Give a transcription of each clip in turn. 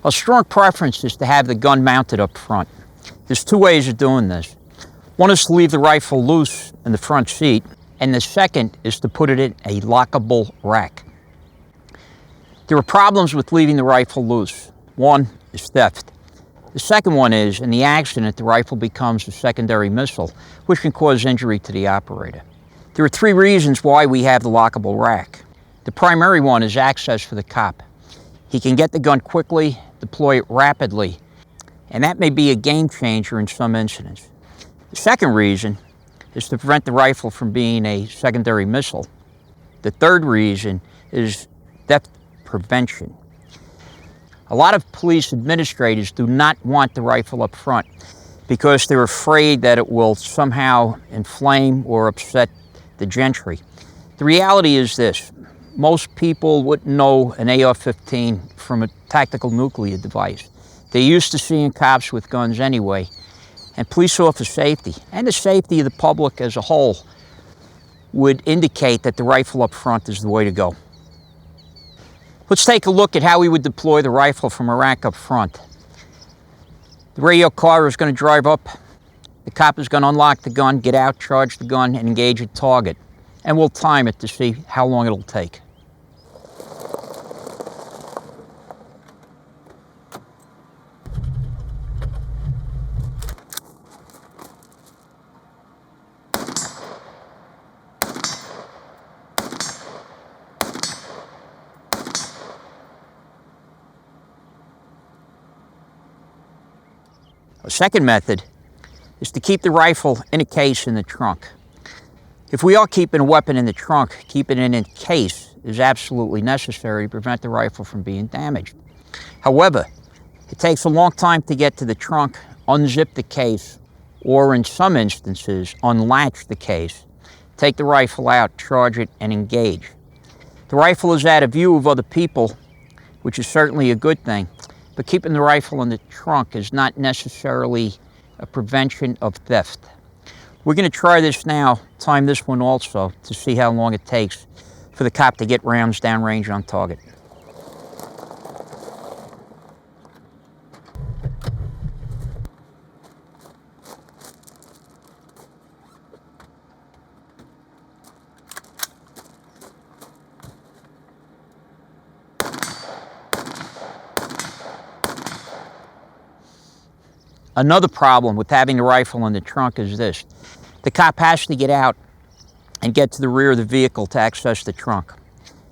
A strong preference is to have the gun mounted up front. There's two ways of doing this. One is to leave the rifle loose in the front seat, and the second is to put it in a lockable rack. There are problems with leaving the rifle loose. One is theft. The second one is, in the accident, the rifle becomes a secondary missile, which can cause injury to the operator. There are three reasons why we have the lockable rack. The primary one is access for the cop. He can get the gun quickly, deploy it rapidly, and that may be a game changer in some incidents. The second reason is to prevent the rifle from being a secondary missile. The third reason is theft prevention. A lot of police administrators do not want the rifle up front because they're afraid that it will somehow inflame or upset the gentry. The reality is this: most people wouldn't know an AR-15 from a tactical nuclear device. They're used to seeing cops with guns anyway, and police officer safety and the safety of the public as a whole would indicate that the rifle up front is the way to go. Let's take a look at how we would deploy the rifle from a rack up front. The radio car is going to drive up. The cop is going to unlock the gun, get out, charge the gun, and engage a target. And we'll time it to see how long it'll take. A second method is to keep the rifle in a case in the trunk. If we are keeping a weapon in the trunk, keeping it in a case is absolutely necessary to prevent the rifle from being damaged. However, it takes a long time to get to the trunk, unzip the case, or in some instances, unlatch the case, take the rifle out, charge it, and engage. The rifle is out of view of other people, which is certainly a good thing, but keeping the rifle in the trunk is not necessarily a prevention of theft. We're going to try this now, time this one also, to see how long it takes for the cop to get rounds downrange on target. Another problem with having the rifle in the trunk is this: the cop has to get out and get to the rear of the vehicle to access the trunk.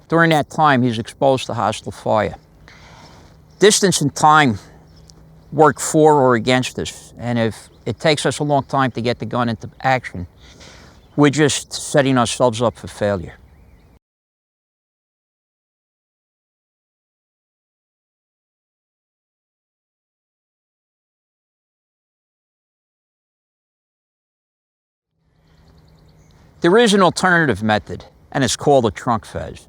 During that time, he's exposed to hostile fire. Distance and time work for or against us, and if it takes us a long time to get the gun into action, we're just setting ourselves up for failure. There is an alternative method, and it's called a trunk fez.